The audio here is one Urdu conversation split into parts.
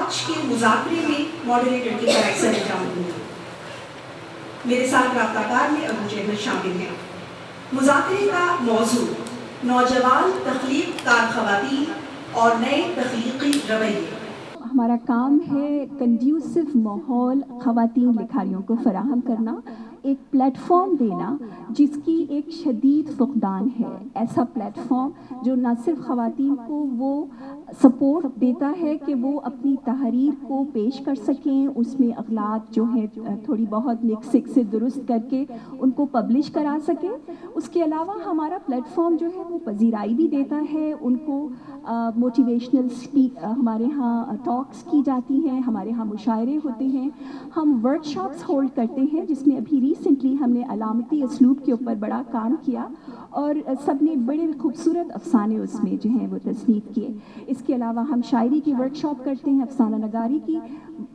آج کے مذاکرے میں ماڈریٹر کی طرح سر انجام دوں گی۔ میرے ساتھ رابطہ کار میں ابو جہل شامل ہیں۔ مذاکرے کا موضوع نوجوان تخلیق کار خواتین اور نئے تخلیقی رویے۔ ہمارا کام ہے کنڈیوسو ماحول خواتین لکھاریوں کو فراہم کرنا، ایک پلیٹ فارم دینا جس کی ایک شدید فقدان ہے، ایسا پلیٹ فارم جو نہ صرف خواتین کو وہ سپورٹ دیتا ہے کہ وہ اپنی تحریر کو پیش کر سکیں، اس میں اغلاط جو ہیں تھوڑی بہت مکس سک سے درست کر کے ان کو پبلش کرا سکیں، اس کے علاوہ ہمارا پلیٹ فارم جو ہے وہ پذیرائی بھی دیتا ہے، ان کو موٹیویشنل ہمارے ہاں ٹاکس کی جاتی ہیں، ہمارے ہاں مشاعرے ہوتے ہیں، ہم ورک شاپس ہولڈ کرتے ہیں جس میں ابھی ریسنٹلی ہم نے علامتی اسلوب کے اوپر بڑا کام کیا اور سب نے بڑے خوبصورت افسانے اس میں جو ہیں وہ تصنیف کیے۔ اس کے علاوہ ہم شاعری کی ورک شاپ کرتے ہیں، افسانہ نگاری کی۔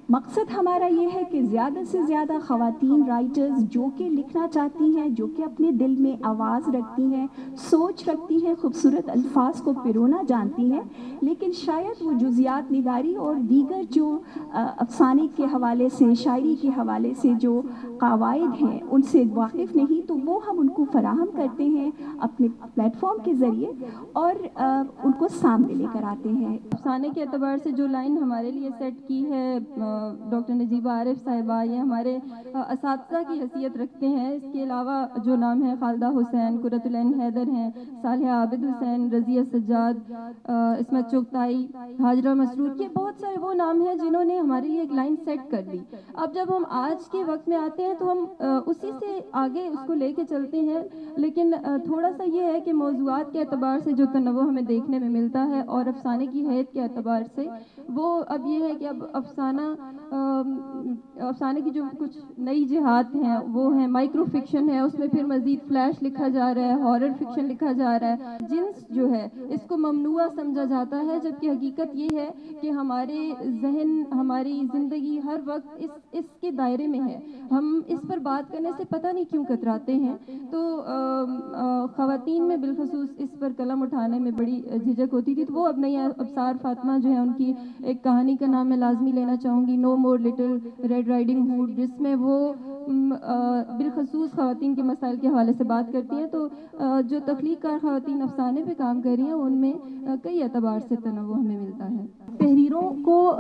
مقصد ہمارا یہ ہے کہ زیادہ سے زیادہ خواتین رائٹرز جو کہ لکھنا چاہتی ہیں، جو کہ اپنے دل میں آواز رکھتی ہیں، سوچ رکھتی ہیں، خوبصورت الفاظ کو پرونا جانتی ہیں، لیکن شاید وہ جزیات نگاری اور دیگر جو افسانے کے حوالے سے، شاعری کے حوالے سے جو قواعد ہیں ان سے واقف نہیں، تو وہ ہم ان کو فراہم کرتے ہیں اپنے پلیٹ فارم کے ذریعے اور ان کو سامنے لے کر آتے ہیں۔ افسانے کے اعتبار سے جو لائن ہمارے لیے سیٹ کی ہے ڈاکٹر نجیبہ عارف صاحبہ، یہ ہمارے اساتذہ کی حیثیت رکھتے ہیں۔ اس کے علاوہ جو نام ہے خالدہ حسین، قرۃ العین حیدر ہیں، صالحہ عابد حسین، رضیہ سجاد، عصمت چغتائی، ہاجرہ مسرور، یہ بہت سارے وہ نام ہیں جنہوں نے ہمارے لیے ایک لائن سیٹ کر دی۔ اب جب ہم آج کے وقت میں آتے ہیں تو ہم اسی سے آگے اس کو لے کے چلتے ہیں، لیکن تھوڑا سا یہ ہے کہ موضوعات کے اعتبار سے جو تنوع ہمیں دیکھنے میں ملتا ہے اور افسانے کی حیت کے اعتبار سے وہ اب یہ ہے کہ اب افسانے کی جو کچھ نئی جہات ہیں وہ ہیں مائکرو فکشن ہے، اس میں پھر مزید فلیش لکھا جا رہا ہے، ہارر فکشن لکھا جا رہا ہے۔ جنس جو ہے اس کو ممنوع سمجھا جاتا ہے، جبکہ حقیقت یہ ہے کہ ہمارے ذہن، ہماری زندگی ہر وقت اس کے دائرے میں ہے۔ ہم اس پر بات کرنے سے پتہ نہیں کیوں کتراتے ہیں، تو خواتین میں بالخصوص اس پر قلم اٹھانے میں بڑی جھجک ہوتی تھی، تو وہ اب نئی ابصار فاطمہ جو ہے ان کی ایک کہانی کا نام میں لازمی لینا چاہوں گی، نو مور لٹل ریڈ رائڈنگ ہوڈ، جس میں وہ بالخصوص خواتین کے مسائل کے حوالے سے بات کرتی ہیں۔ تو جو تخلیق کار خواتین افسانے پہ کام کر رہی ہیں ان میں کئی اعتبار سے تنوع ہمیں ملتا ہے۔ تحریروں کو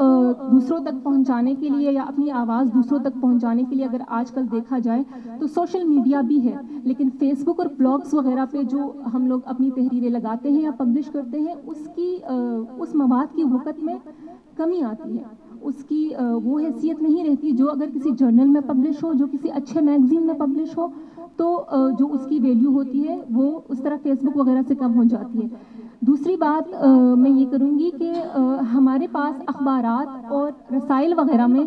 دوسروں تک پہنچانے کے لیے یا اپنی آواز دوسروں تک پہنچانے کے لیے اگر آج کل دیکھا جائے تو سوشل میڈیا بھی ہے، لیکن فیس بک اور بلاگز وغیرہ پہ جو ہم لوگ اپنی تحریریں لگاتے ہیں یا پبلش کرتے ہیں اس مواد کی وقت میں کمی آتی ہے، اس کی وہ حیثیت نہیں رہتی جو اگر کسی جرنل میں پبلش ہو، جو کسی اچھے میگزین میں پبلش ہو، تو جو اس کی ویلیو ہوتی ہے وہ اس طرح فیس بک وغیرہ سے کم ہو جاتی ہے۔ دوسری بات میں یہ کروں گی کہ ہمارے پاس اخبارات اور رسائل وغیرہ میں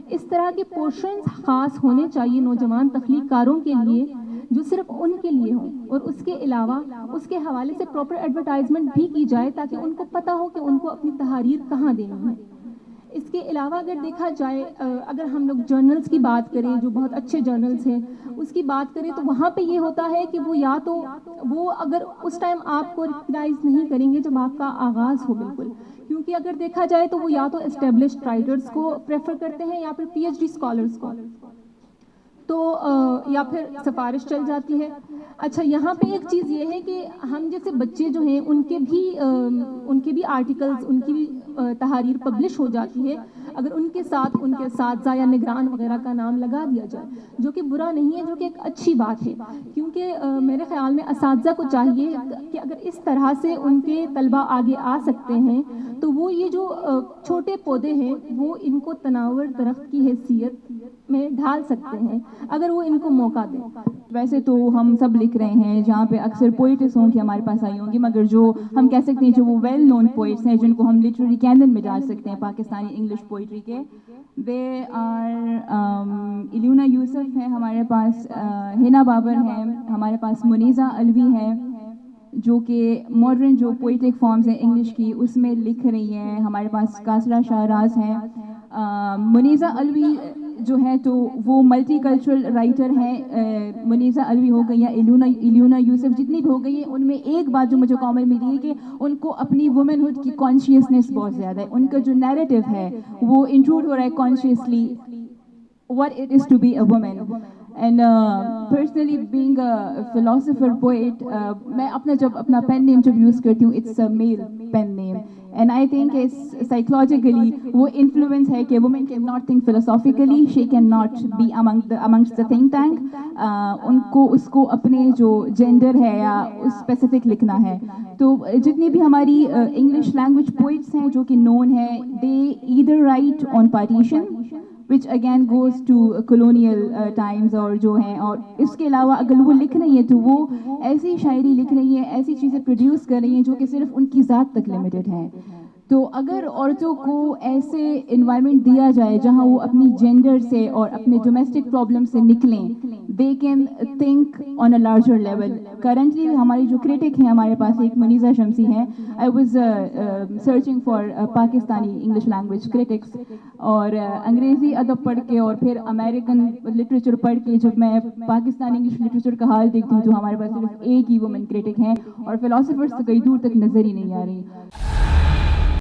اس طرح کے پورشنز خاص ہونے چاہیے نوجوان تخلیق کاروں کے لیے جو صرف ان کے لیے ہوں، اور اس کے علاوہ اس کے حوالے سے پراپر ایڈورٹائزمنٹ بھی کی جائے تاکہ ان کو پتہ ہو کہ ان کو اپنی تحاریر کہاں دینی ہے۔ اس کے علاوہ اگر دیکھا جائے، اگر ہم لوگ جرنلز کی بات کریں جو بہت اچھے جرنلز ہیں اس کی بات کریں، تو وہاں پہ یہ ہوتا ہے کہ وہ یا تو وہ اگر اس ٹائم آپ کو ریکگنائز نہیں کریں گے جب آپ کا آغاز ہو، بالکل، کیونکہ اگر دیکھا جائے تو وہ یا تو اسٹیبلشڈ رائٹرز کو پریفر کرتے ہیں یا پھر پی ایچ ڈی اسکالرز کو، تو یا پھر سفارش چل جاتی ہے۔ اچھا، یہاں پہ ایک چیز یہ ہے کہ ہم جیسے بچے جو ہیں ان کے بھی آرٹیکلز، ان کی بھی تحاریر پبلش ہو جاتی ہے اگر ان کے ساتھ ان کے اساتذہ یا نگران وغیرہ کا نام لگا دیا جائے، جو کہ برا نہیں ہے، جو کہ ایک اچھی بات ہے، کیونکہ میرے خیال میں اساتذہ کو چاہیے کہ اگر اس طرح سے ان کے طلبہ آگے آ سکتے ہیں تو وہ یہ جو چھوٹے پودے ہیں وہ ان کو تناور درخت کی حیثیت میں ڈھال سکتے ہیں اگر وہ ان کو موقع دیں۔ ویسے تو ہم سب لکھ رہے ہیں جہاں پہ اکثر پوئٹس ہوں کہ ہمارے پاس آئی ہوں گی، مگر جو ہم کہہ سکتے ہیں جو وہ ویل نون پوئٹس ہیں جن کو ہم لٹریری کینن میں ڈال سکتے ہیں پاکستانی انگلش پوئٹری کے، دے آر الیونا یوسف ہے ہمارے پاس، ہینا بابر ہے ہمارے پاس، منیزہ الوی ہے جو کہ ماڈرن جو پوئٹک فارمز ہیں انگلش کی اس میں لکھ رہی ہیں، ہمارے پاس کاسرہ شاہراز ہیں، منیزہ الوی جو ہیں تو وہ ملٹی کلچرل رائٹر ہیں، منیزہ الوی ہو گئی یا الیونا یوسف، جتنی بھی ہو گئی ہیں، ان میں ایک بات جو مجھے کامن ملی ہے کہ ان کو اپنی وومن ہوڈ کی کانشیسنیس بہت زیادہ ہے. ان کا جو نیریٹو ہے وہ انٹروڈ ہو رہا ہے consciously what it is to be a woman. And personally being a philosopher poet, میں جب اپنا pen name جب use کرتی ہوں it's a male pen name, and I think it's psychologically وہ influence ہے کہ women cannot think philosophically, she cannot be amongst the think tank. ان کو اس کو اپنے جو gender ہے یا specific لکھنا ہے. تو جتنی بھی ہماری English language poets ہیں جو کہ known ہیں, they either write on partition which again goes to colonial times اور جو ہیں, اور اس کے علاوہ اگر وہ لکھ رہی ہیں تو وہ ایسی شاعری لکھ رہی ہیں, ایسی چیزیں پروڈیوس کر رہی ہیں جو کہ صرف ان کی ذات تک لمیٹڈ ہیں. تو اگر عورتوں کو ایسے انوائرمنٹ دیا جائے جہاں وہ اپنی جینڈر سے اور اپنے ڈومیسٹک پرابلم سے نکلیں, they can think on a larger level. Currently ہماری جو کرٹک ہیں ہمارے پاس ایک منیزہ شمسی ہیں. I was searching for Pakistani English language critics, اور انگریزی ادب پڑھ کے اور پھر امریکن لٹریچر پڑھ کے جب میں پاکستانی انگلش لٹریچر کا حال دیکھتی ہوں تو ہمارے پاس صرف ایک ہی وومن کرٹک ہیں, اور فلاسفرس تو کئی دور تک نظر ہی نہیں آ رہی.